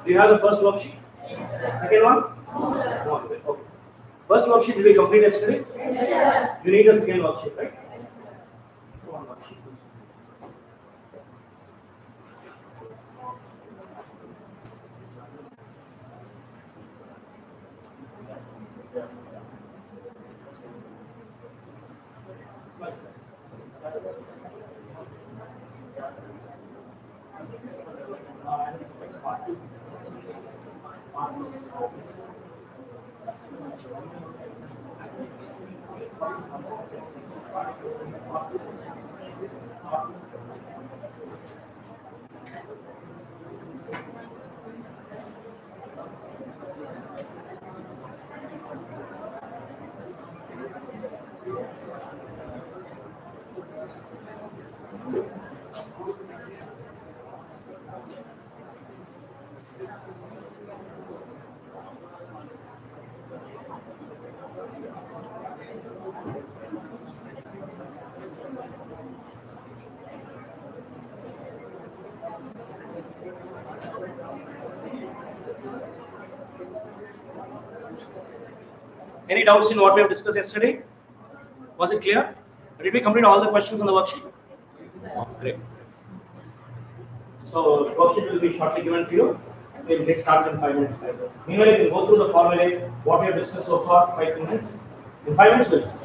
Do you have the first worksheet? Second one? No. Okay. First worksheet did we complete yesterday? You need a second worksheet, right? One worksheet. Any doubts in what we have discussed yesterday? Was it clear? Did we complete all the questions on the worksheet? Great. So worksheet will be shortly given to you. We'll get started in 5 minutes. Meanwhile, you can go through the formulae, what we have discussed so far, 5 minutes. In 5 minutes, we'll start.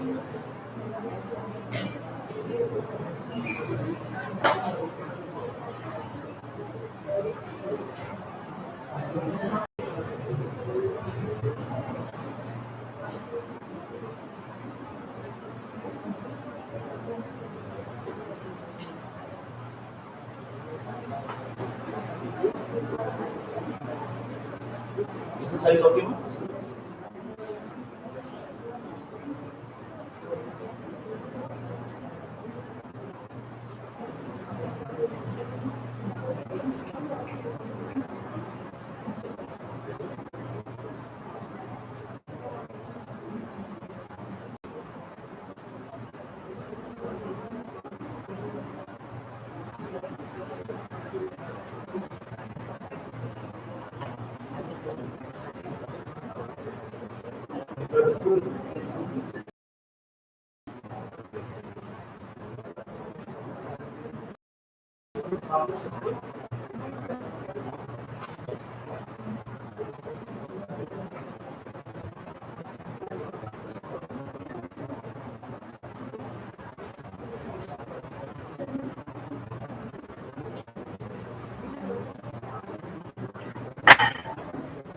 Is the size okay?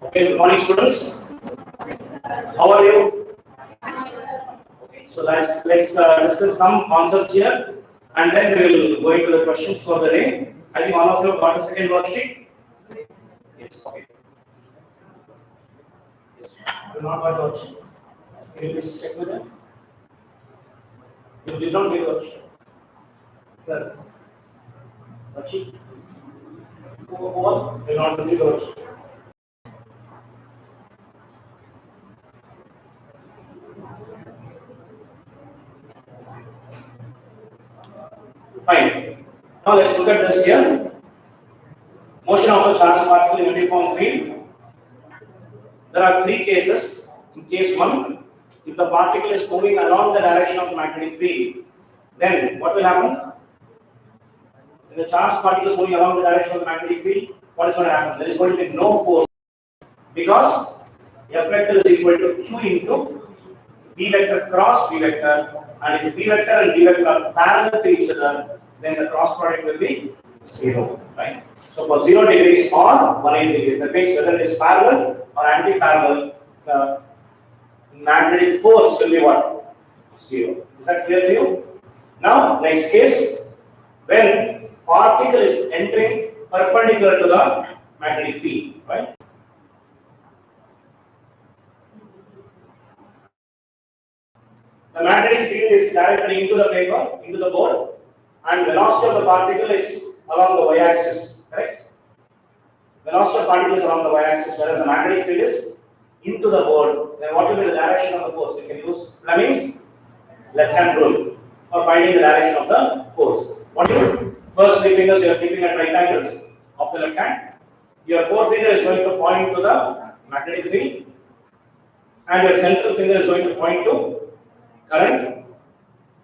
Okay, good morning, students. How are you? Okay, so let's discuss some concepts here, and then we will go into the questions for the day. I think all of you got a second worksheet. Yes. Okay. Yes. You not got the worksheet. Can you please check with them? You did not get the worksheet, sir. Worksheet. Who did not receive the worksheet? Fine. Now let's look at this here. Motion of a charged particle in uniform field. There are three cases. In case 1, if the particle is moving along the direction of the magnetic field, then what will happen? When the charged particle is moving along the direction of the magnetic field, what is going to happen? There is going to be no force because F vector is equal to Q into B vector cross B vector, and if B vector and B vector are parallel to each other, then the cross product will be 0, right? So for 0 degrees or 180 degrees, that means whether it is parallel or anti-parallel, the magnetic force will be what? 0. Is that clear to you? Now, next case, when particle is entering perpendicular to the magnetic field, right? The magnetic field is directed into the paper, into the board, and velocity of the particle is along the y-axis, correct? Velocity of particle is along the y-axis, whereas the magnetic field is into the board. Then what will be the direction of the force? You can use Fleming's left-hand rule for finding the direction of the force. What do you do? First 3 fingers you are keeping at right angles of the left hand. Your forefinger is going to point to the magnetic field, and your central finger is going to point to current.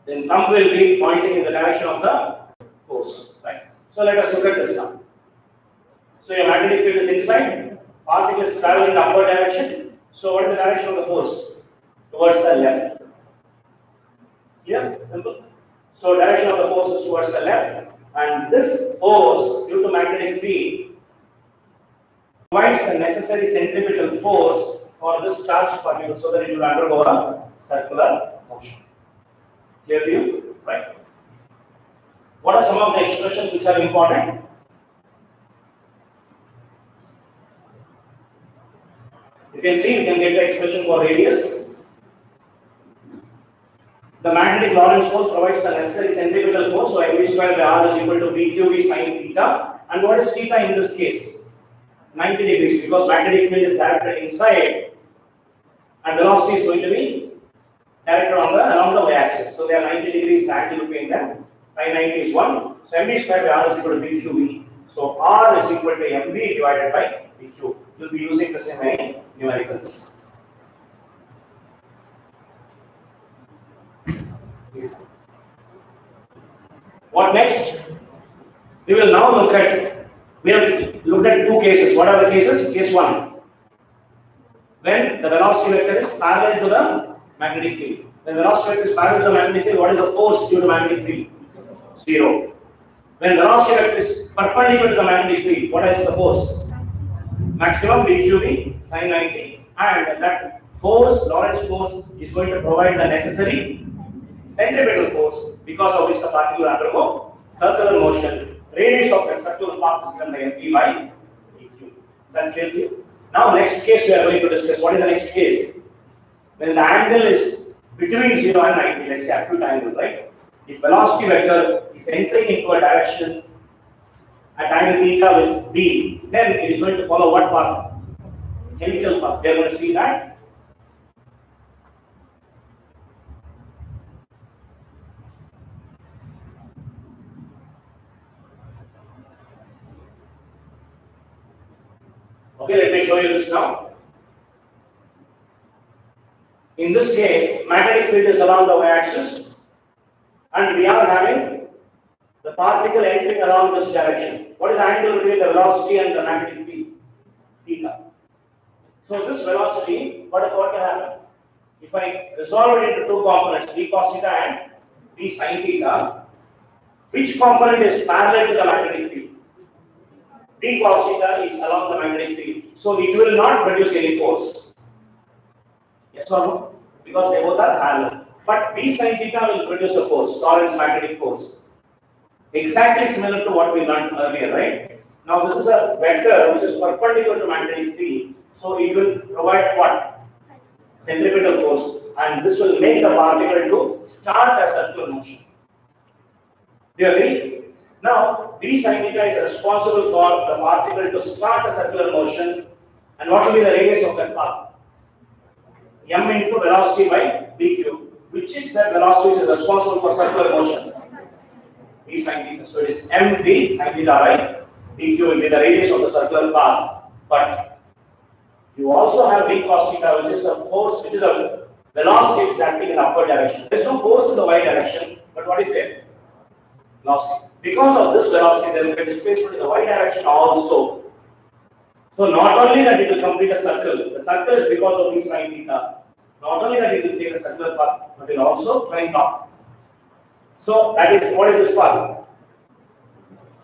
Then thumb will be pointing in the direction of the force. Right. So let us look at this now. So your magnetic field is inside, particle is traveling in the upward direction. So what is the direction of the force? Towards the left. Here, simple. So direction of the force is towards the left, and this force due to magnetic field provides the necessary centripetal force for this charged particle so that it will undergo a circular motion. Clear to you? Right? What are some of the expressions which are important? You can see, you can get the expression for radius. The magnetic Lorentz force provides the necessary centripetal force, so mv square by r is equal to bqv sin theta. And what is theta in this case? 90 degrees, because magnetic field is directed inside and velocity is going to be directed along the y-axis. So they are 90 degrees, the angle between them. Sin 90 is 1. So mv square by r is equal to bqv. So r is equal to mv divided by bq. You'll be using this in many numericals. What next? We will now look at, we have looked at 2 cases. What are the cases? Case 1. When the velocity vector is parallel to the magnetic field. When velocity vector is parallel to the magnetic field, what is the force due to magnetic field? 0. When velocity vector is perpendicular to the magnetic field, what is the force? Maximum VQB sin 90, and that force, Lorentz force, is going to provide the necessary centripetal force because of which the particle will undergo circular motion. Radius of that circular path is given by mp by dq. That clear to you? Now next case we are going to discuss. What is the next case? When the angle is between 0 and 90, let's say acute angle, right? If velocity vector is entering into a direction at angle theta with b, then it is going to follow what path? Helical path. We are going to see that. Okay, let me show you this now. In this case, magnetic field is along the y-axis, and we are having the particle entering along this direction. What is the angle between the velocity and the magnetic field? Theta. So this velocity, what can happen? If I resolve it into two components, d cos theta and d sin theta, which component is parallel to the magnetic field? D cos theta is along the magnetic field, so it will not produce any force. Yes or no? Because they both are parallel. But d sin theta will produce a force, Lorentz magnetic force. Exactly similar to what we learned earlier, right? Now this is a vector which is perpendicular to magnetic field, so it will provide what? Centripetal force, and this will make the particle to start a circular motion. Do you agree? Now, d sin theta is responsible for the particle to start a circular motion, and what will be the radius of that path? M into velocity by dq, which is the velocity which is responsible for circular motion? D sin theta. So it is m d sin theta by dq will be the radius of the circular path. But you also have d cos theta, which is a force, which is a velocity which is acting in the upward direction. There is no force in the y direction, but what is there? Velocity. Because of this velocity, there will be displacement in the y direction also. So not only that it will complete a circle, the circle is because of d sin theta. Not only that it will take a circular path, but it will also climb up. So that is, what is this path?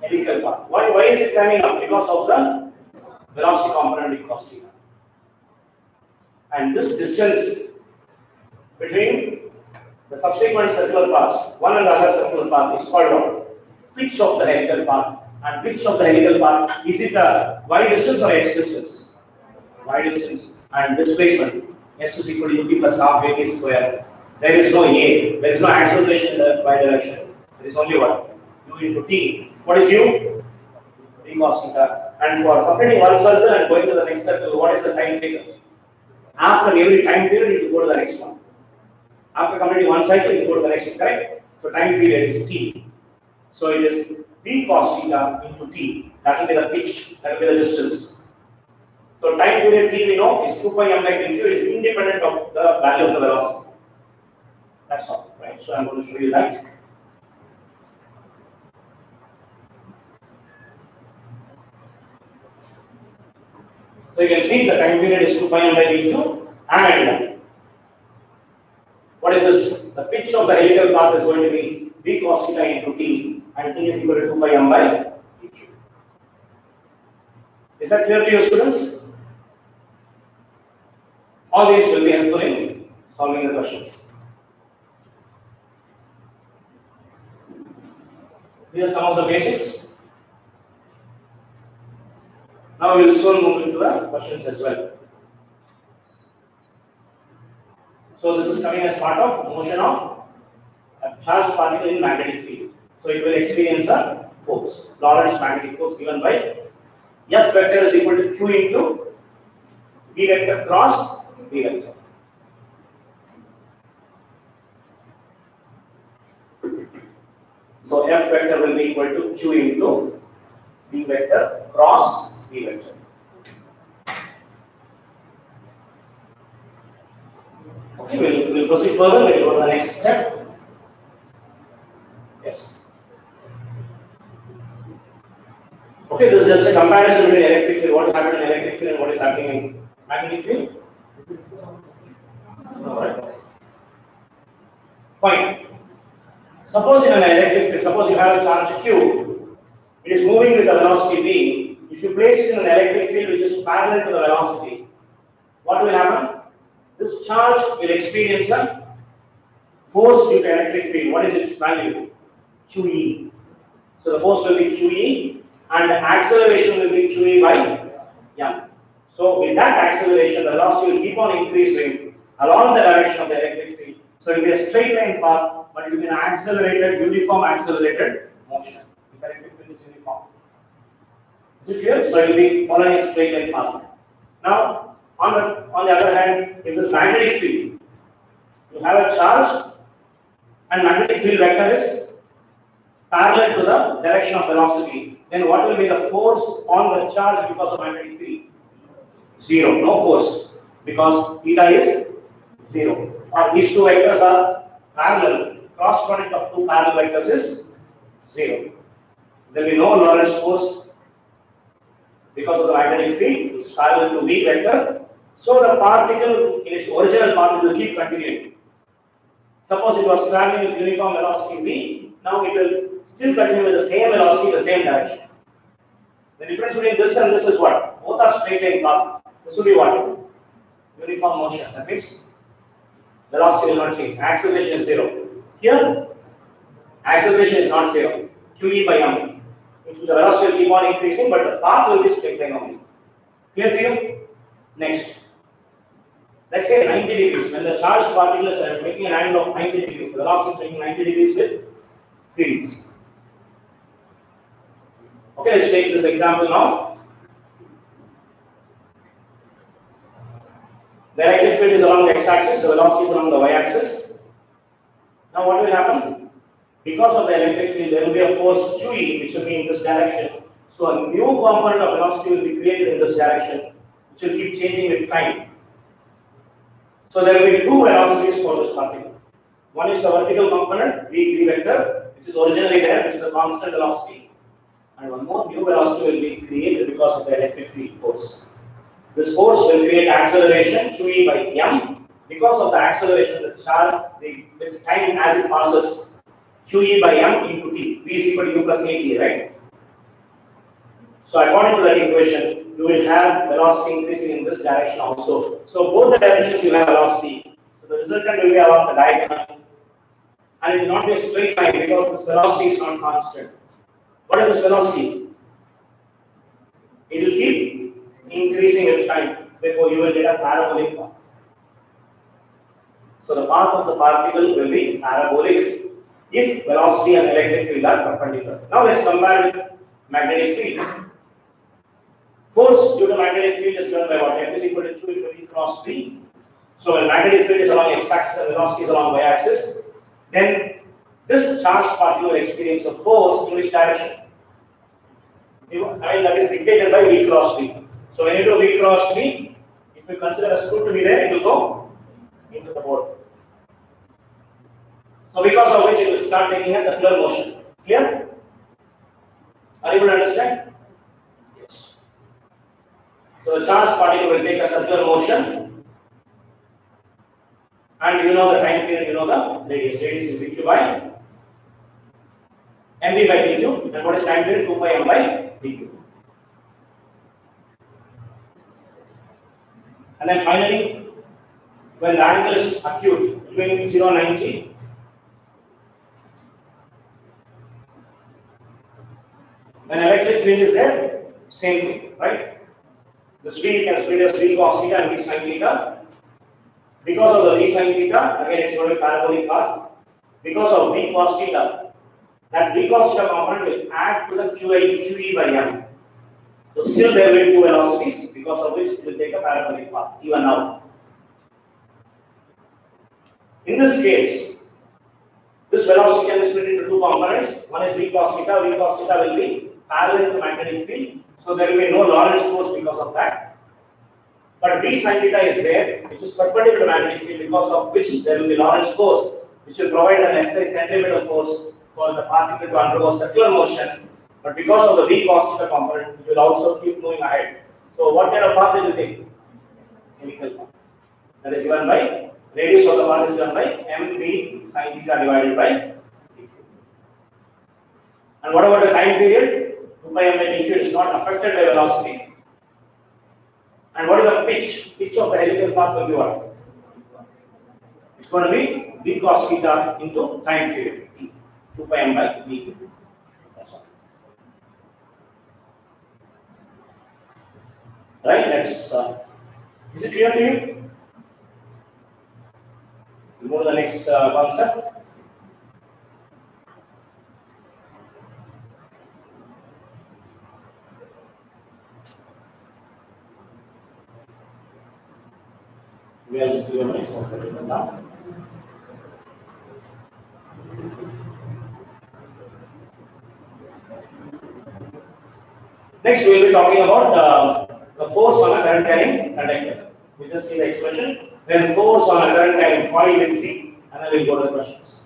Helical path. Why is it climbing up? Because of the velocity component d cos theta. And this distance between the subsequent circular paths, one and the other circular path, is called what? Pitch of the helical path. And pitch of the helical path, is it a y distance or x distance? Y distance. And displacement, s is equal to ut plus half a t square. There is no a, there is no acceleration in the y direction. There is only what? U into t. What is u? D cos theta. And for completing one circle and going to the next circle, what is the time taken? After every time period, you go to the next one. After completing one cycle, you go to the next one, correct? So time period is t. So it is d cos theta into t. That will be the pitch, that will be the distance. So time period t we know is 2 pi m by dq. It is independent of the value of the velocity. That's all, right? So I'm going to show you that. So you can see the time period is 2 pi m by dq, and what is this? The pitch of the helical path is going to be d cos theta into t, and t is equal to 2 pi m by dq. Is that clear to you, students? All these will be helpful in solving the questions. These are some of the basics. Now we will soon move into the questions as well. So this is coming as part of motion of a charged particle in magnetic field. So it will experience a force, Lorentz magnetic force, given by F vector is equal to Q into B vector cross B vector. So F vector will be equal to Q into B vector cross B vector. Okay, we'll proceed further. We'll go to the next step. Yes. Okay, this is just a comparison between electric field, what is happening in electric field and what is happening in magnetic field. Alright. Fine. Suppose in an electric field, suppose you have a charge Q, it is moving with a velocity v. If you place it in an electric field which is parallel to the velocity, what will happen? This charge will experience a force due to electric field. What is its value? QE. So the force will be QE and the acceleration will be QE by m. So with that acceleration, the velocity will keep on increasing along the direction of the electric field. So it will be a straight line path, but it will be an accelerated, uniform accelerated motion. If electric field is uniform. Is it clear? So it will be following a straight line path. Now, on the other hand, if this magnetic field, you have a charge and magnetic field vector is parallel to the direction of velocity, then what will be the force on the charge because of magnetic field? Zero, no force, because theta is 0. These two vectors are parallel. Cross product of two parallel vectors is 0. There will be no Lorentz force because of the magnetic field, which is parallel to v vector. So the particle in its original path will keep continuing. Suppose it was traveling with uniform velocity v, now it will still continue with the same velocity, the same direction. The difference between this and this is what? Both are straight line path. This will be what? Uniform motion. That means velocity will not change. Acceleration is 0. Here, acceleration is not 0. QE by m. The velocity will keep on increasing, but the path will be straight line only. Clear to you? Next. Let's say 90 degrees. When the charged particles are making an angle of 90 degrees, the velocity is making 90 degrees with fields. Okay, let's take this example now. The electric field is along the x-axis, the velocity is along the y-axis. Now what will happen? Because of the electric field, there will be a force QE which will be in this direction. So a new component of velocity will be created in this direction, which will keep changing with time. So there will be two velocities for this particle. One is the vertical component, v vector, which is originally there, which is a constant velocity. And one more new velocity will be created because of the electric field force. This force will create acceleration QE by m. Because of the acceleration, the charge with time as it passes, QE by m into t. V is equal to u plus at, right? So according to that equation, you will have velocity increasing in this direction also. So both the directions you have velocity. So the resultant will be along the diagonal. And it will not be a straight line because this velocity is not constant. What is this velocity? It will keep increasing its time. Therefore, you will get a parabolic path. So the path of the particle will be parabolic if velocity and electric field are perpendicular. Now let's compare with magnetic field. Force due to magnetic field is given by what? F is equal to Q into V cross B. So when magnetic field is along x-axis and velocity is along y-axis, then this charged particle will experience a force in which direction? I mean, that is dictated by V cross B. So when you do V cross B, if you consider a screw to be there, it will go into the board. So because of which it will start taking a circular motion. Clear? Are you able to understand? Yes. So the charged particle will take a circular motion, and you know the time period, you know the radius. Radius is dq by mv by dq, and what is time period? 2 pi m by dq. And then finally, when the angle is acute between 0 and 90, when electric field is there, same thing, right? The speed can split as v cos theta and v sin theta. Because of the v sin theta, again it's going to be parabolic path. Because of v cos theta, that v cos theta component will add to the QE by m. So still there will be two velocities, because of which it will take a parabolic path, even now. In this case, this velocity can be split into two components. One is v cos theta. V cos theta will be parallel to magnetic field, so there will be no Lorentz force because of that. But v sin theta is there, which is perpendicular to magnetic field, because of which there will be Lorentz force, which will provide the necessary centripetal force for the particle to undergo circular motion. But because of the v cos theta component, it will also keep moving ahead. So what kind of path will you take? Helical path. That is given by Radius of the path is done by mv sin theta divided by dq. And what about the time period? 2 pi m by dq is not affected by velocity. And what is the pitch? Pitch of the helical path will be what? It's going to be d cos theta into time period, 2 pi m by dq. That's all. Right? Next. Is it clear to you? We move to the next concept. We are just doing the next one now. Next, we will be talking about the force on a current carrying conductor. We just see the expression. Then force on a current carrying coil, we'll see, and then we'll go to the questions.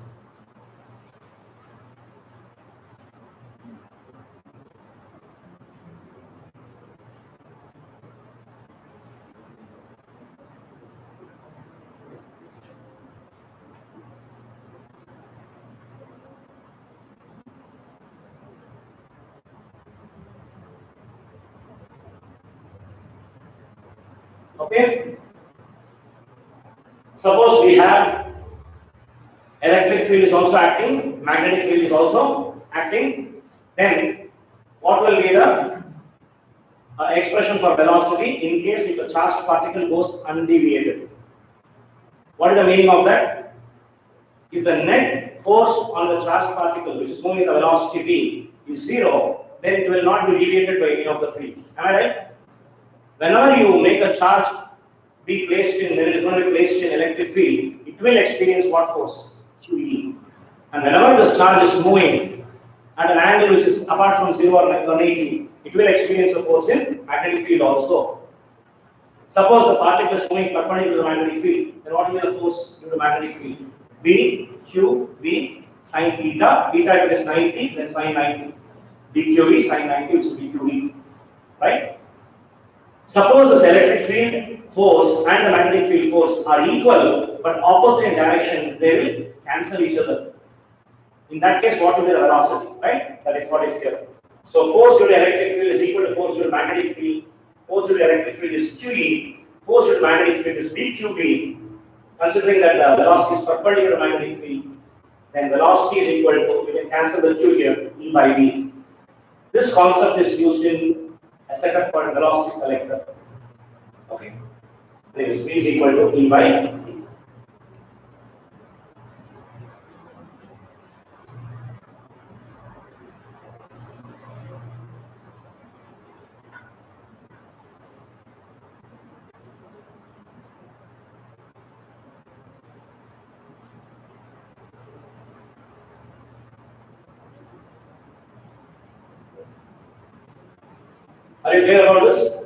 Okay. Suppose we have electric field is also acting, magnetic field is also acting. Then what will be the expression for velocity in case if a charged particle goes undeviated? What is the meaning of that? If the net force on the charged particle, which is moving the velocity v, is 0, then it will not be deviated by any of the fields. Am I right? Whenever you make a charge be placed in, there is going to be placed in electric field, it will experience what force? QE. And whenever this charge is moving at an angle which is apart from 0 or 180, it will experience a force in magnetic field also. Suppose the particle is moving perpendicular to the magnetic field, then what will be the force in the magnetic field? B, Q, V, sin theta. Theta if it is 90, then sin 90. DQV, sin 90, which is DQV. Right? Suppose this electric field force and the magnetic field force are equal but opposite in direction, they will cancel each other. In that case, what will be the velocity? Right? That is what is here. So force due to electric field is equal to force due to magnetic field. Force due to electric field is QE. Force due to magnetic field is BQV. Considering that the velocity is perpendicular to magnetic field, then velocity is equal to, we can cancel the Q here, E by V. This concept is used in a setup called velocity selector. Okay. This V is equal to E by V. Are you clear about this?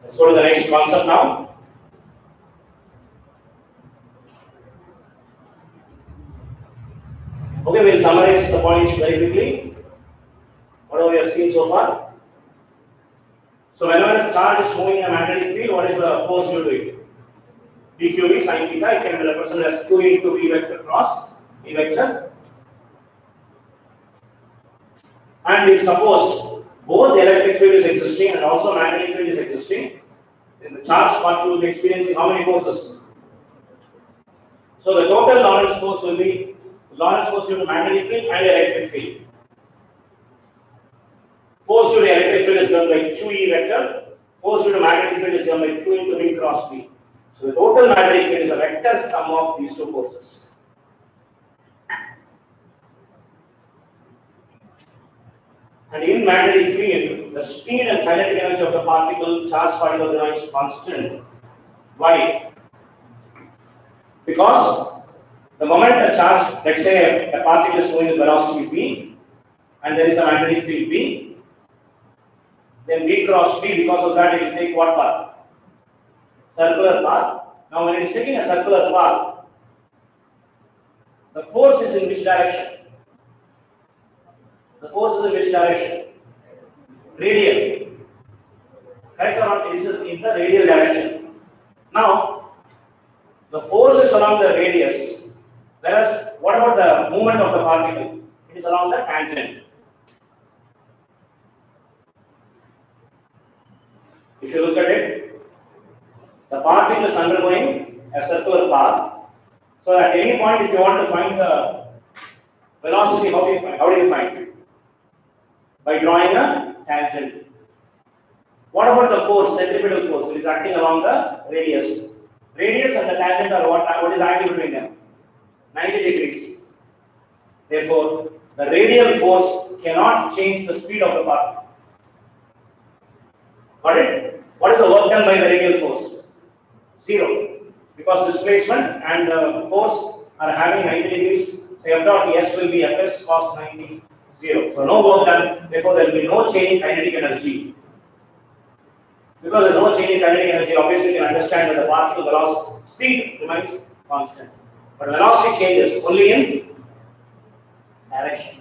Let's go to the next concept now. Okay, we'll summarize the points very quickly. Whatever we have seen so far. So whenever a charge is moving in a magnetic field, what is the force due to it? dQV sin theta, it can be represented as Q into V vector cross E vector. And if suppose both the electric field is existing and also magnetic field is existing, then the charged particle will be experiencing how many forces? So the total Lorentz force will be Lorentz force due to magnetic field and electric field. Force due to electric field is given by QE vector. Force due to magnetic field is given by Q into V cross V. So the total magnetic field is a vector sum of these two forces. And in magnetic field, the speed and kinetic energy of the particle, charged particle remains constant. Why? Because the moment a charge, let's say a particle is moving with velocity v, and there is a magnetic field v, then v cross v, because of that it will take what path? Circular path. Now when it is taking a circular path, the force is in which direction? The force is in which direction? Radial. Correct or not? It is in the radial direction. Now, the force is along the radius, whereas what about the movement of the particle? It is along the tangent. If you look at it, the particle is undergoing a circular path. So at any point, if you want to find the velocity, how do you find it? By drawing a tangent. What about the force, centripetal force? It is acting along the radius. Radius and the tangent are what is the angle between them? 90 degrees. Therefore, the radial force cannot change the speed of the particle. Got it? What is the work done by the radial force? Zero. Because displacement and force are having 90 degrees. So F dot S will be Fs cos 90, 0. So no work done. Therefore, there will be no change in kinetic energy. Because there is no change in kinetic energy, obviously you can understand that the particle velocity speed remains constant. But velocity changes only in direction.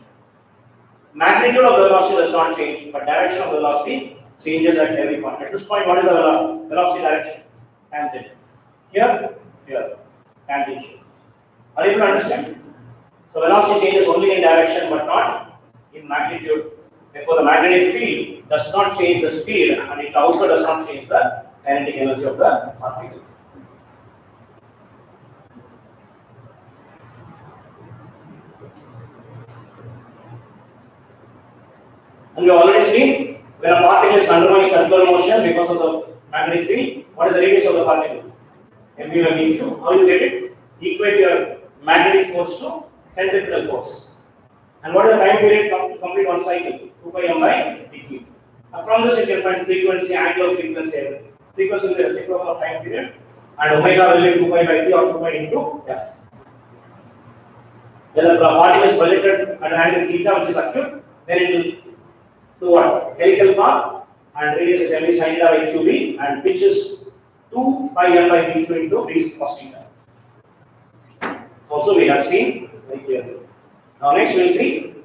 Magnitude of the velocity does not change, but direction of the velocity changes at every point. At this point, what is the velocity direction? Tangent. Here, tangential. Are you able to understand? So velocity changes only in direction, but not in magnitude. Therefore, the magnetic field does not change the speed, and it also does not change the kinetic energy of the particle. And we have already seen when a particle is undergoing circular motion because of the magnetic field, what is the radius of the particle? MV by dq. How you get it? Equate your magnetic force to centripetal force. And what is the time period to complete one cycle? 2 pi m by dq. And from this you can find frequency, angular frequency, everything. Frequency will be the reciprocal of time period, and omega will be 2 pi by t or 2 pi into f. When the particle is projected at an angle theta, which is acute, then it will do what? Helical path, and radius is mv sin theta by qb, and pitch is 2 pi m by dq into d cos theta. Also we have seen very clearly. Now next we will see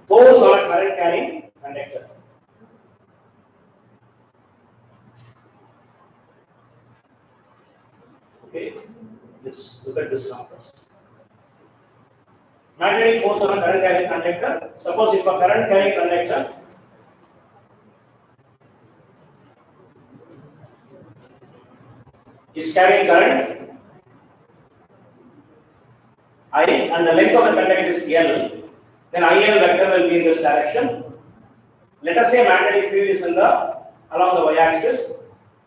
force on a current carrying conductor. Okay, let's look at this now first. Magnetic force on a current carrying conductor. Suppose if a current carrying conductor is carrying current I and the length of the conductor is L, then IL vector will be in this direction. Let us say magnetic field is along the y-axis.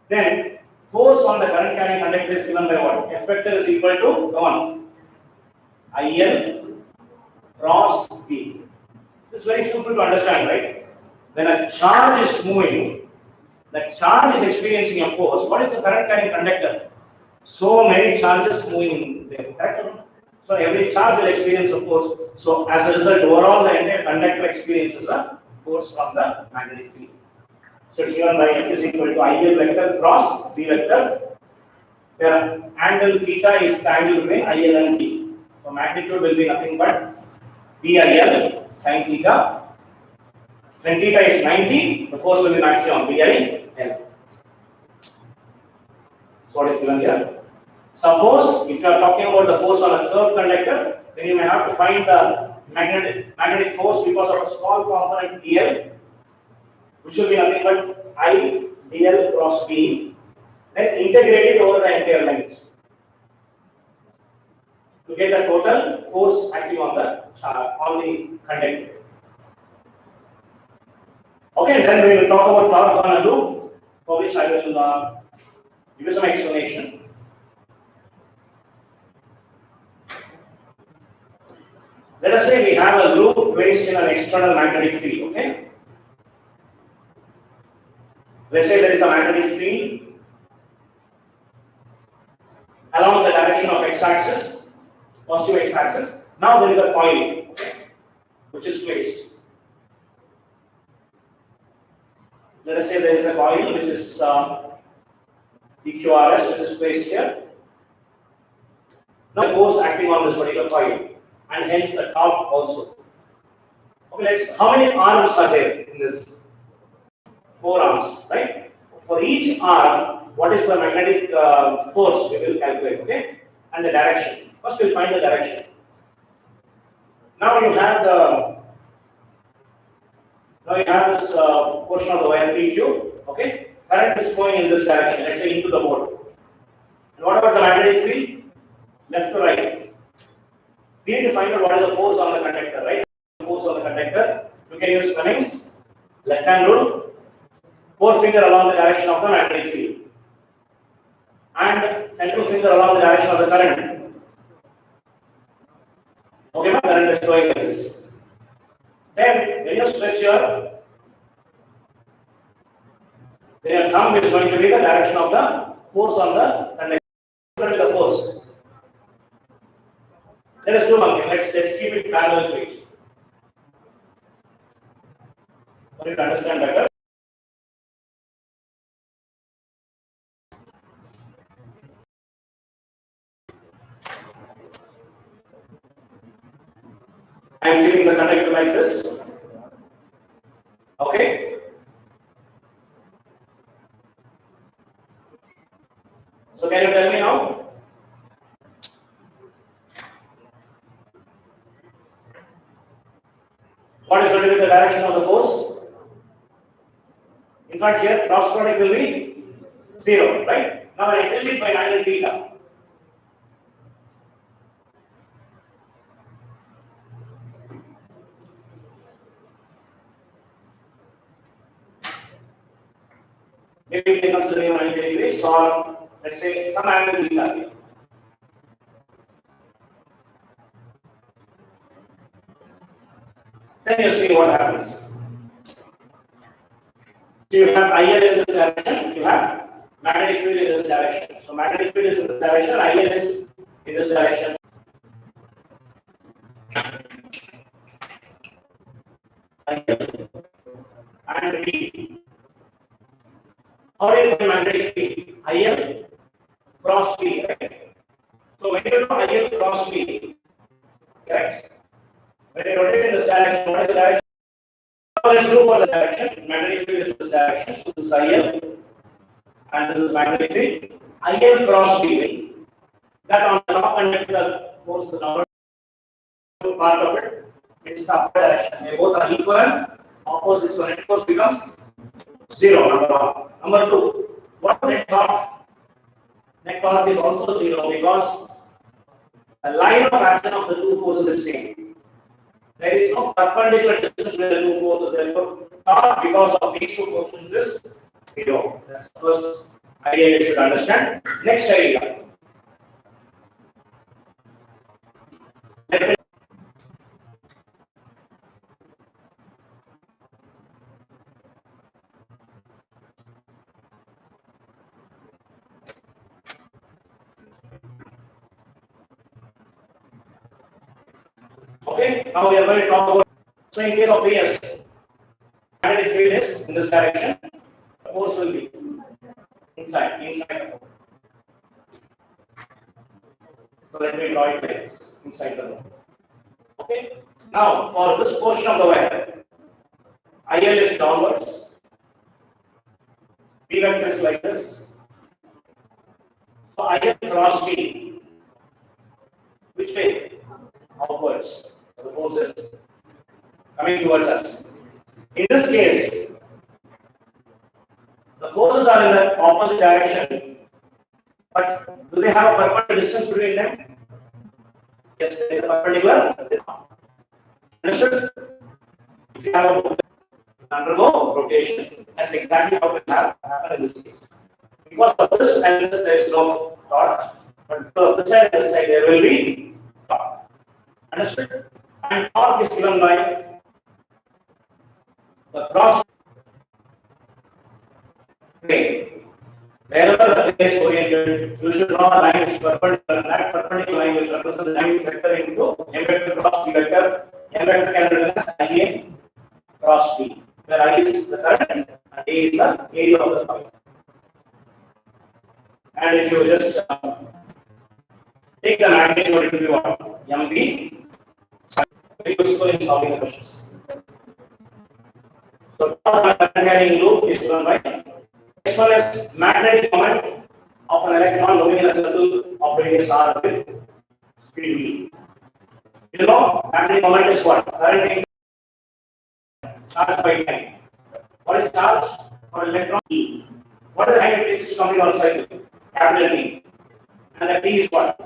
Then force on the current carrying conductor is given by what? F vector is equal to 1 IL cross B. This is very simple to understand, right? When a charge is moving, the charge is experiencing a force. What is the current carrying conductor? So many charges moving there, correct? So every charge will experience a force. So as a result, overall the entire conductor experiences a force from the magnetic field. So it's given by F is equal to IL vector cross B vector, where angle theta is the angle between IL and B. So magnitude will be nothing but BIL sin theta. When theta is 90, the force will be maximum BIL. So what is given here? Suppose if you are talking about the force on a curved conductor, then you may have to find the magnetic force because of a small component dl, which will be nothing but I dl cross B, then integrate it over the entire length to get the total force acting on the conductor. Okay, then we will talk about torque on a loop, for which I will give you some explanation. Let us say we have a loop placed in an external magnetic field, okay? Let's say there is a magnetic field along the direction of x-axis, positive x-axis. Now there is a coil, okay, which is placed. Let us say there is a coil which is PQRS, which is placed here. Now force acting on this particular coil, and hence the torque also. Okay. let's, how many arms are there in this? 4 arms, right? For each arm, what is the magnetic force we will calculate, okay? And the direction. First we'll find the direction. Now you have this portion of the wire PQ, okay? Current is flowing in this direction, let's say into the mode. And what about the magnetic field? Left to right. We need to find out what is the force on the conductor, right? Force on the conductor. You can use Cummings left hand rule. 4 finger along the direction of the magnetic field. And central finger along the direction of the current. Okay, my current is flowing like this. Then, when you stretch your thumb is going to be the direction of the force on the conductor. The force. Let us do one thing. Let's keep it parallel to it. For you to understand better. I am keeping the conductor like this. Okay. So can you tell me now? What is going to be the direction of the force? In fact, here cross product will be 0, right? Now I tell it by angle theta. Maybe we can consider 90 degrees or let's say some angle theta here. Then you see what happens. So you have IL in this direction, you have magnetic field in this direction. So magnetic field is in this direction, IL is in this direction. IL and V. How do you find magnetic field? IL cross V, right? So when you know IL cross V, correct? When you rotate in this direction, what is the direction? Now let's do for the direction. Magnetic field is this direction. So this is IL and this is magnetic field. IL cross V. That on the top conductor force is number part of it. It is the upper direction. They both are equal and opposite. So net force becomes 0. Number 1. Number 2. What net torque? Net torque is also 0 because the line of action of the two forces is same. There is no perpendicular distance between the two forces. Therefore, torque because of these two portions is 0. That's the first idea you should understand. Next idea. Okay, now we are going to talk about, so in case of PS, magnetic field is in this direction, the force will be inside the node. So let me draw it like this, inside the node. Okay, now for this portion of the wire, IL is downwards, V vector is like this. So IL cross V, which way? Outwards. So the force is coming towards us. In this case, the forces are in the opposite direction, but do they have a perpendicular distance between them? Yes, there is a perpendicular. Understood? If you have a movement, undergo rotation. That's exactly how it will happen in this case. Because of this and this, there is no torque, but for this side and this side, there will be torque. Understood? And torque is given by the cross plane. Wherever the plane is oriented, you should draw a line which is perpendicular, and that perpendicular line will represent the line vector into M vector cross B vector. M vector can be written as IA cross B, where I is the current and A is the area of the coil. And if you just take the magnitude, it will be what? MB. Very useful in solving the questions. So torque carrying loop is given by. Next one is magnetic moment of an electron moving in a circle of radius r with speed v. You know, magnetic moment is what? Current in charge by time. What is charge for electron? E. What is the time it takes to complete one cycle? Capital T. And the T is what?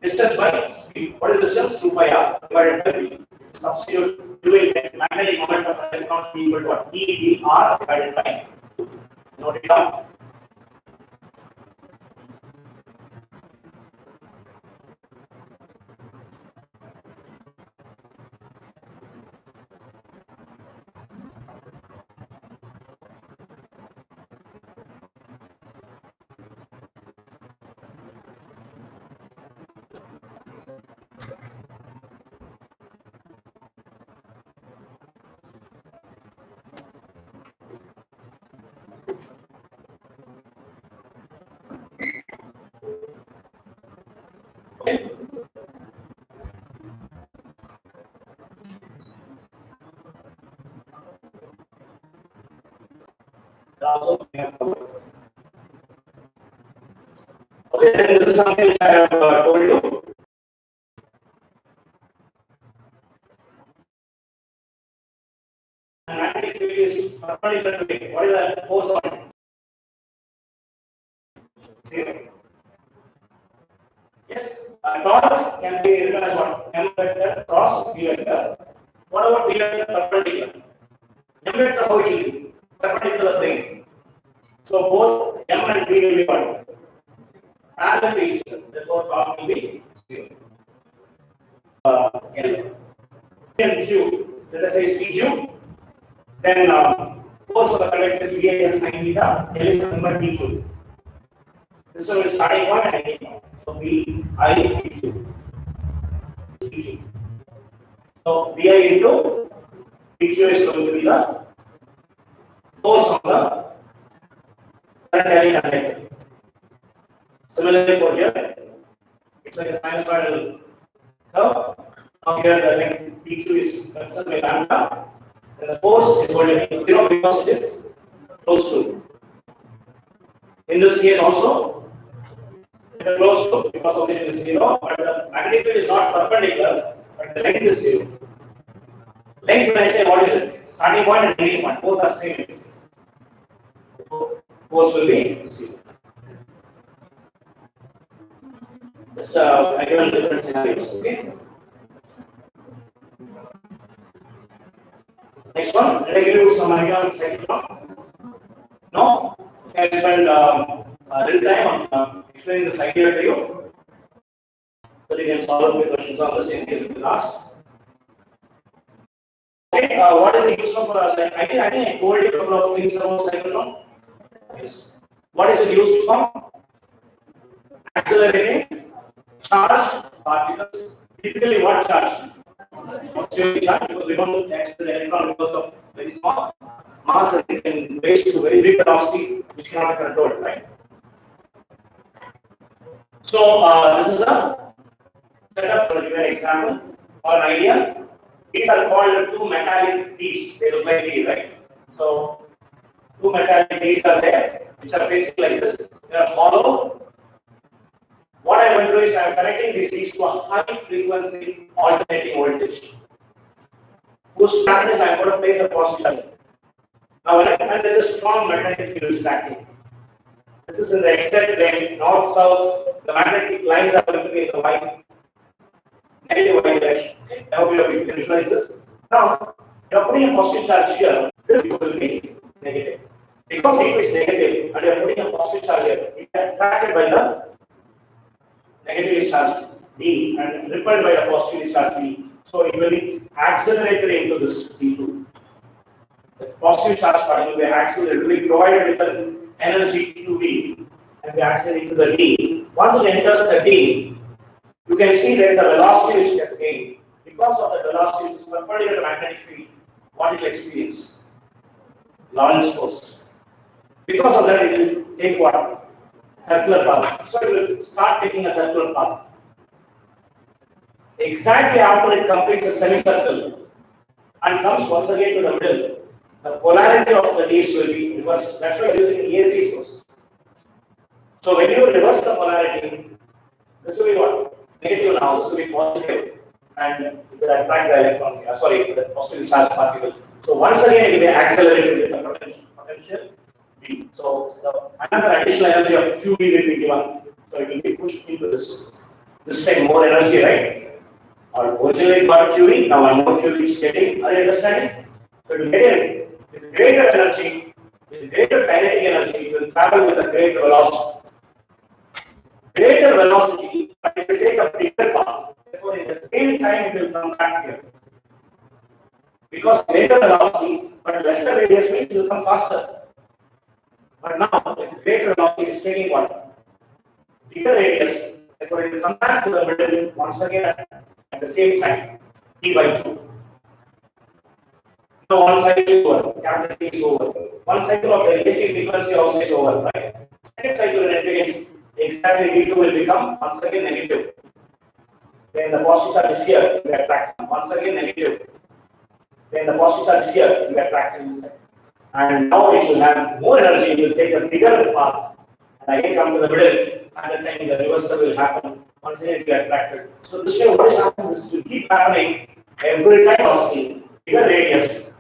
Distance by speed. What is distance? 2 pi r divided by v. Substitute dual magnetic moment of an electron is equal to what? E d r divided by. Note it down. Okay, then this is something which I have told you. And magnetic field is perpendicular to it. What is the force on it? Zero. Yes, torque can be written as what? M vector cross V vector. What about V vector perpendicular? M vector how it will be? Perpendicular plane. So both M and V will be what? Parallel to each other. Therefore, torque will be zero. L and Q. Let us say is PQ. Then force of the conductor is VA and sin theta. L is number PQ. This one is starting point and ending point. So V I PQ. PQ. So VI into PQ is going to be the force of the current carrying conductor. Similarly for here, it's like a sinusoidal curve. Now here the length PQ is concerned by lambda, and the force is going to be 0 because it is close to. In this case also, it is close to because of it is 0, but the magnetic field is not perpendicular, but the length is 0. Length, when I say what is it? Starting point and ending point, both are same in this case. Force will be 0. Just I given different scenarios, okay? Next one, did I give you some idea on second one? No? I spent a little time on explaining this idea to you, so you can solve the questions on the same case with the last. Okay, what is the use of I think I told you a couple of things about cycle law. Yes. What is it used for? Accelerating charged particles. Typically, what charge? Positive charge, because we don't accelerate electron because of very small mass and it can raise to very big velocity, which cannot be controlled, right? So this is a setup for an example or an idea. These are called two metallic Ds. They look like D, right? So two metallic Ds are there, which are facing like this. They are hollow. What I am going to do is I am connecting these Ds to a high frequency alternating voltage, whose pattern is I am going to place a positive charge. Now, when there is a strong magnetic field which is acting, this is in the exact plane, north, south, the magnetic lines are going to be in the negative y direction. Okay? I hope you can visualize this. Now, you are putting a positive charge here, this will be negative. Because it is negative and you are putting a positive charge here, it is attracted by the negatively charged D and repelled by the positively charged D. So it will be accelerated into this D2. The positive charge particle will be accelerated, will be provided with the energy QV and be accelerated into the D. Once it enters the D, you can see there is a velocity which gets gained. Because of the velocity which is perpendicular to magnetic field, what it will experience? Lorentz force. Because of that, it will take what? Circular path. So it will start taking a circular path. Exactly after it completes a semicircle, and comes once again to the middle, the polarity of the D's will be reversed. That's why using AC source. So when you reverse the polarity, this will be what? Negative now, this will be positive, and it will attract the electron, the positively charged particle. So once again, it will be accelerated with the potential B. So another additional energy of QB will be given. So it will be pushed into this time more energy, right? Or originally got QB, now more QB is getting. Are you understanding? So to get in with greater energy, with greater kinetic energy, it will travel with a greater velocity. Greater velocity, but it will take a bigger path. Therefore, at the same time, it will come back here. Because greater velocity, but lesser radius means it will come faster. But now, with greater velocity, it is taking what? Bigger radius. Therefore, it will come back to the middle once again at the same time, T by 2. Now, one cycle is over, capital T is over. One cycle of the AC frequency also is over, right? Second cycle in begins. Exactly D2 will become once again negative. Then the positive charge is here, you get traction. Once again negative. Then the positive charge is here, you get traction inside. And now it will have more energy, it will take a bigger path. And again come to the middle, and then the reversal will happen. Once again it will get attracted. So this way what is happening? This will keep happening every time velocity, bigger radius,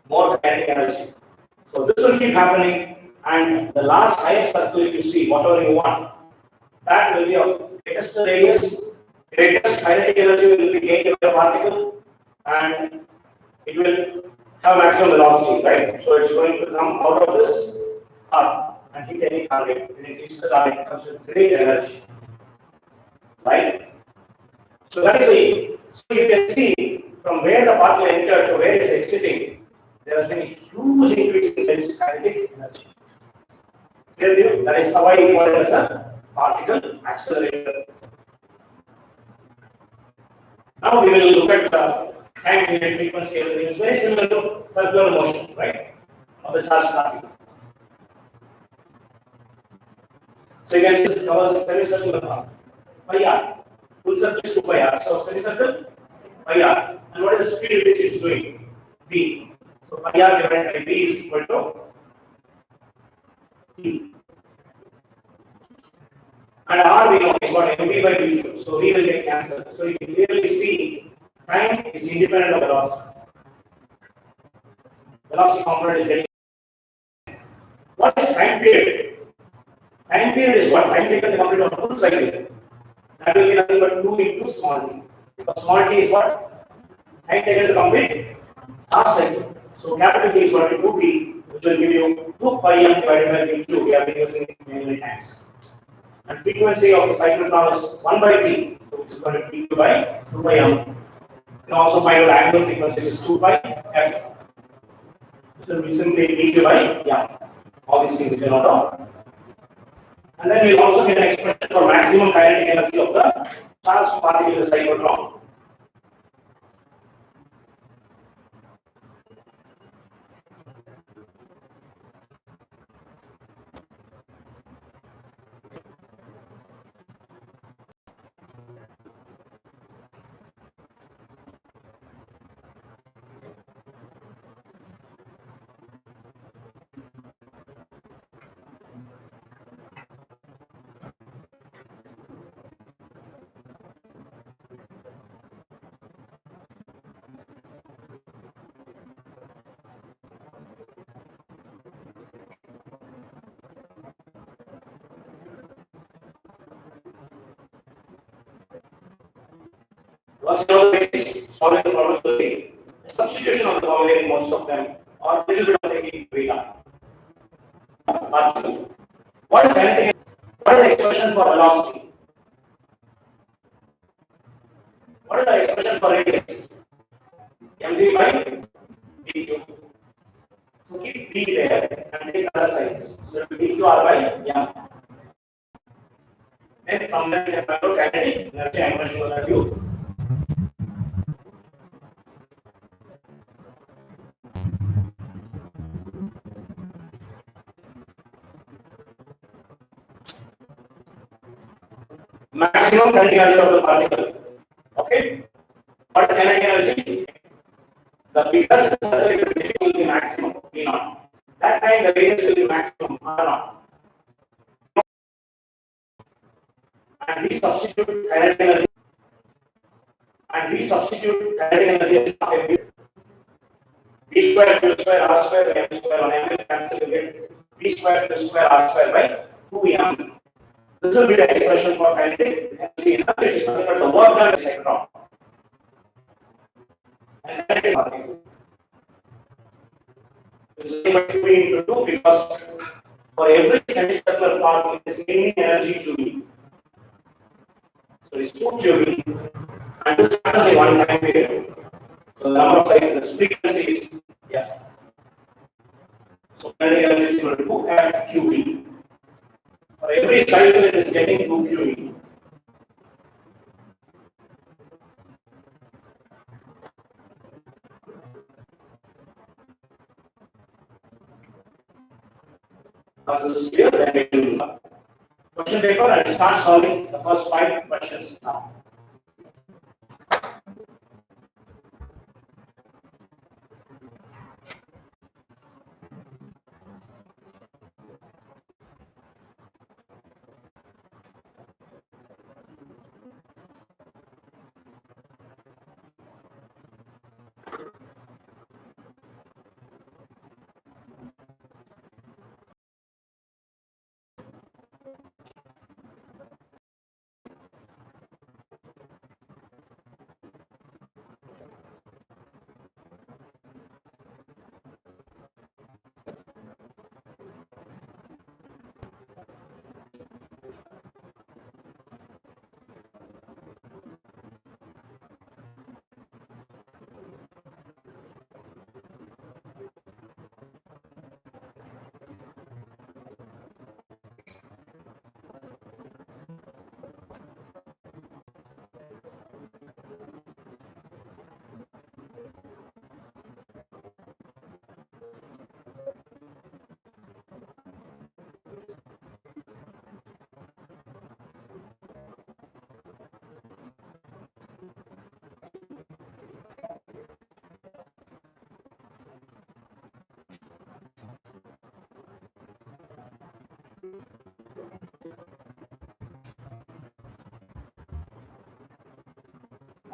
more kinetic energy. So this will keep happening, and the last higher circle, if you see, whatever you want, that will be of greatest radius, greatest kinetic energy will be gained by the particle, and it will have maximum velocity, right? So it's going to come out of this path and hit any target. When it hits the target, it comes with great energy, right? So that is the. So you can see from where the particle entered to where it is exiting, there has been a huge increase in its kinetic energy. Clear? That is how I call it as a particle accelerator. Now we will look at the time unit frequency. Everything is very similar to circular motion, right? Of the charged particle. So you can see the semicircular path. Pi r. Full circle is 2 pi r. So semicircle pi r. And what is the speed which it is doing? V. So pi r divided by V is equal to V. And R we know is what mv by dq. So we will get cancelled. So you can clearly see time is independent of velocity. Velocity component is getting. What is time period? Time period is what? Time taken to complete a full cycle. That will be nothing but 2 into small t. Because small t is what? Time taken to complete half cycle. So capital T is what? 2t, which will give you 2 pi m divided by dq. We have been using it many times. And frequency of the cycle now is 1 by t, so which is going to be dq by 2 by m. You can also find out angular frequency, which is 2 by f. So we simply dq by m. All these things you cannot know. And then we'll also get an expression for maximum kinetic energy of the charged particle in the cyclotron. Once you know the solving the problems will be a substitution of the following, most of them, or a little bit of taking data. What is kinetic? What is the expression for velocity? What is the expression for radius? mv by dq. So keep d there and take other sides. So it will be dq r by m. Then from there we have kinetic energy. I am going to show that you. Maximum kinetic energy of the particle. Okay. What is kinetic energy? the biggest circular will be maximum V naught. That time the radius will be maximum R naught. And we substitute kinetic energy. As half a V square Q square R square by M square on M will cancel, you get V square Q square R square by 2M. This will be the expression for kinetic energy. It is nothing but the work done is electron. And kinetic particle is equal to into 2 because for every semicircular particle it is gaining energy QE. So it's 2 QE and this happens in one time period. So the number of cycles, frequency is F. So kinetic energy is equal to F QE. For every cycle it is getting 2 QE. Now this is clear, then we will question paper and start solving the first 5 questions now.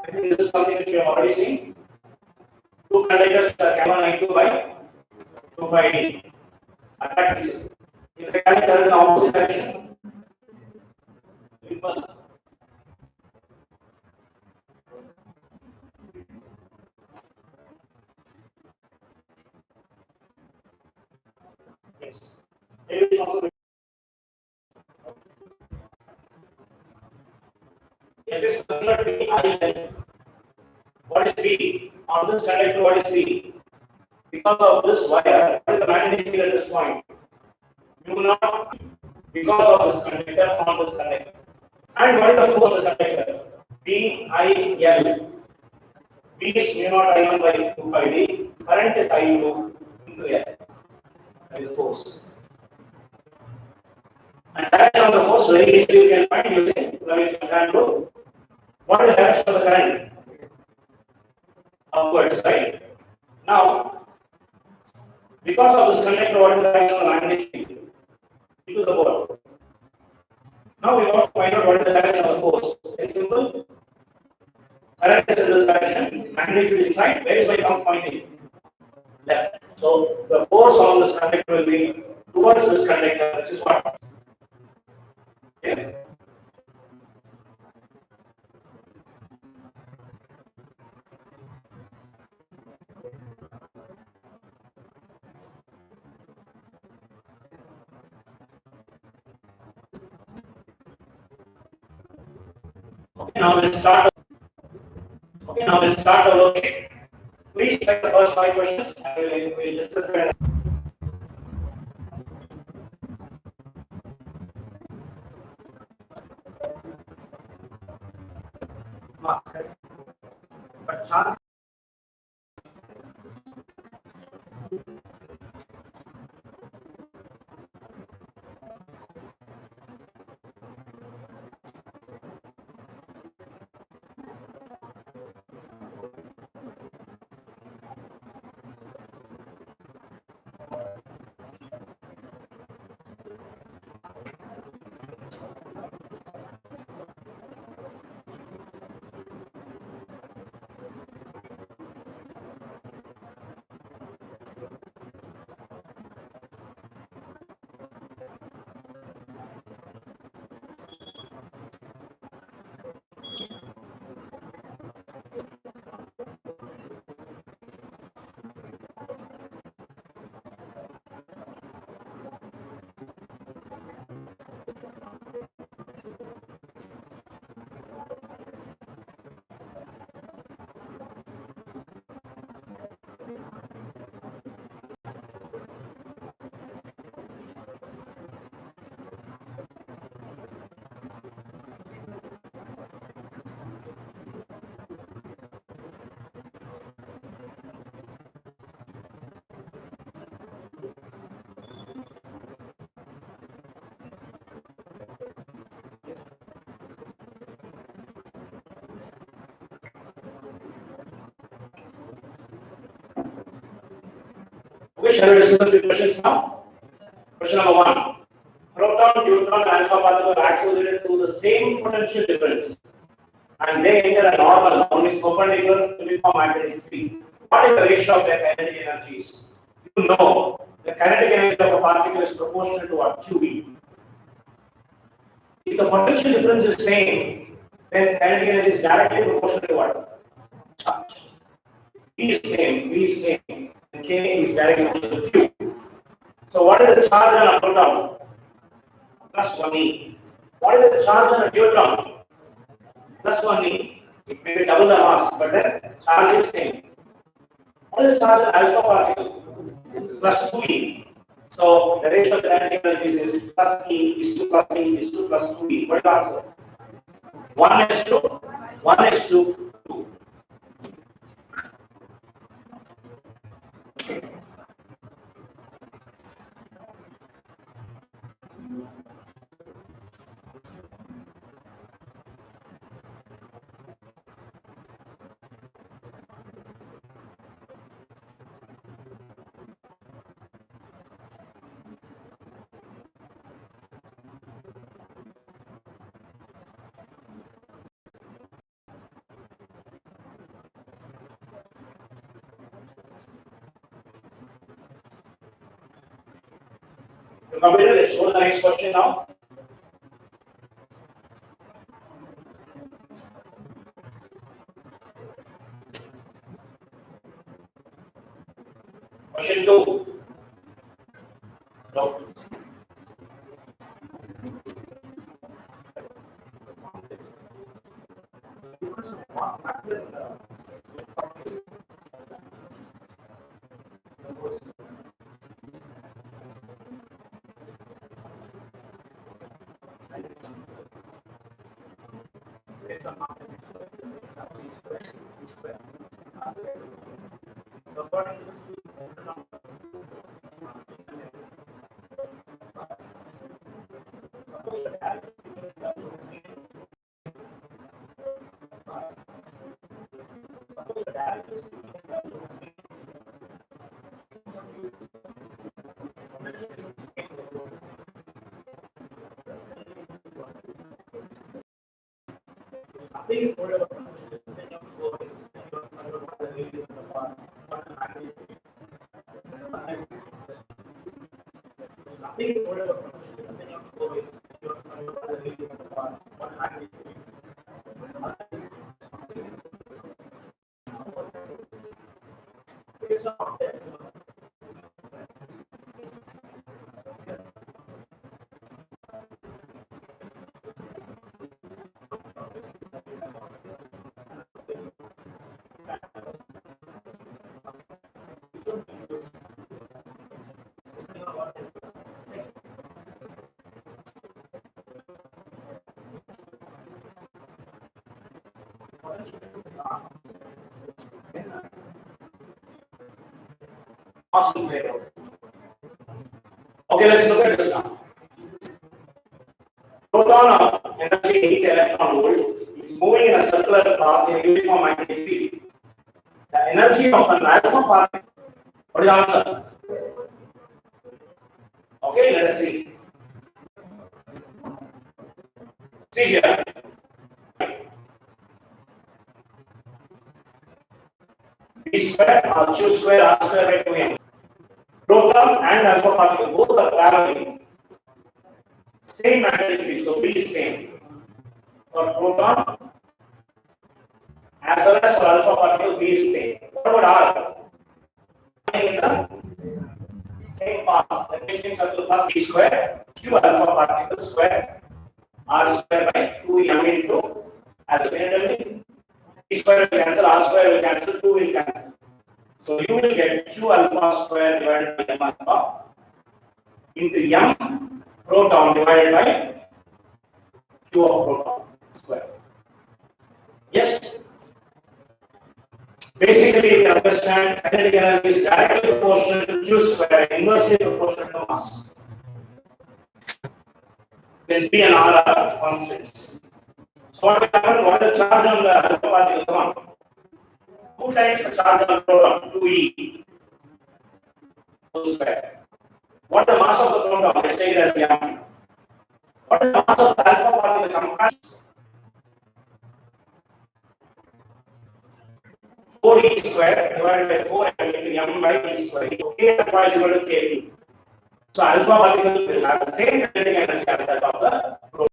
I think this is something which we have already seen. Two conductors gamma 92 by 2 by D. Attract each other. If they carry current in the opposite direction, repel. Yes. It is also if it's similar to I, what is B? On this conductor, what is B? Because of this wire, what is the magnetic field at this point? Mu naught because of this conductor on this conductor. And what is the force of this conductor? BIL. B is mu naught I1 by 2 pi D. Current is I2 into L. That is the force. And direction of the force very easily you can find using Ravi's hand rule. What is the direction of the current? Upwards, right? Now, because of this conductor, what is the direction of the magnetic field? Into the board. Now we want to find out what is the direction of the force. Very simple. Current is in this direction, magnetic field is right. Where is my thumb pointing? Left. So the force on this conductor will be towards this conductor, which is what? Okay. Now let's start. Okay, now let's start the worksheet. Please check the first 5 questions and we'll discuss it. But Shall we discuss the questions now? Question number 1. Proton, neutron, and alpha particle are accelerated through the same potential difference, and they enter a normal, one is perpendicular to uniform magnetic field. What is the ratio of their kinetic energies? You know, the kinetic energy of a particle is proportional to what? QE. If the potential difference is same, then kinetic energy is directly proportional to what? Charge. V is same, and K is directly proportional to Q. So what is the charge on a proton? Plus 1e. What is the charge on a neutron? Plus 1e. It may be double the mass, but the charge is same. What is the charge on alpha particle? Plus 2e. So the ratio of the kinetic energies is plus e is to plus e is to plus 2e. What is the answer? 1 is to 1 is to 2. Computer, let's go to the next question now. Question 2. No. Please hold up. Okay, let's look at this now. Proton energy 8 electron volt is moving in a circular path in a uniform magnetic field. The energy of an alpha particle. What is the answer? Okay, let us see. See here. B square or Q square R square by 2m. Proton and alpha particle both are traveling same magnetic field, so B is same for proton as well as for alpha particle. B is same. What about R? In the same path, the missing circle path B square Q alpha particle square R square by 2m into as generally B square will cancel, R square will cancel, 2 will cancel. So you will get Q alpha square divided by M alpha into M proton divided by Q of proton square. Yes? Basically, we understand kinetic energy is directly proportional to Q square, inversely proportional to mass. Then P and R are constants. So what will happen? What is the charge on the alpha particle? Come on. 2 times the charge on proton, 2e. whole square. What is the mass of the proton? Let's take it as m. What is the mass of the alpha particle compact? 4e square divided by 4 and into m by e square. K alpha is equal to kb. So alpha particle will have the same kinetic energy as that of the proton.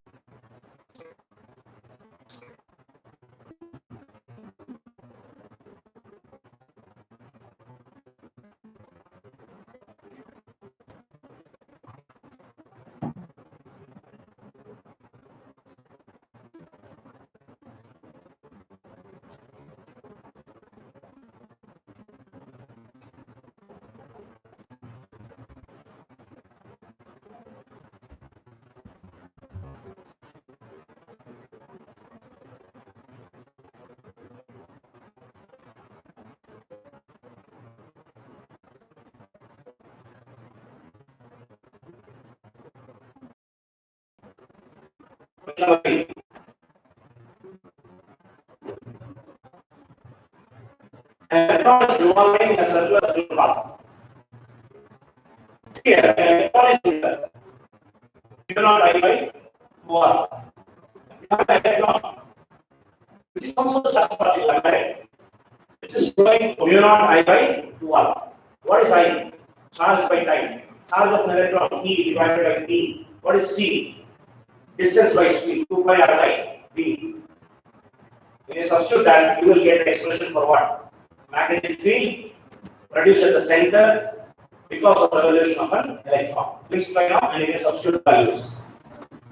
An electron is revolving in a circular path. See here, an electron is here. You do not I by 2r. You have an electron, which is also a charged particle, right? Which is flowing mu naught I by 2r. What is I? Charge by time. Charge of an electron E divided by T. What is T? Distance by speed. 2 pi r by V. When you substitute that, you will get the expression for what? Magnetic field produced at the center because of the revolution of an electron. Please try now and you can substitute values.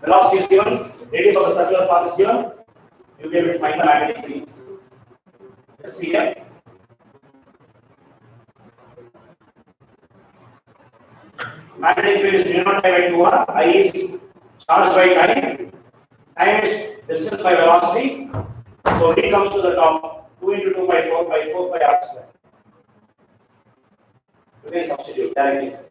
Velocity is given, radius of the circular path is given, you will be able to find the magnetic field. Let's see here. Magnetic field is mu naught by 2r, I is charge by time, time is distance by velocity, so V comes to the top. 2 into 2 by 4 by 4 by r square. You can substitute directly.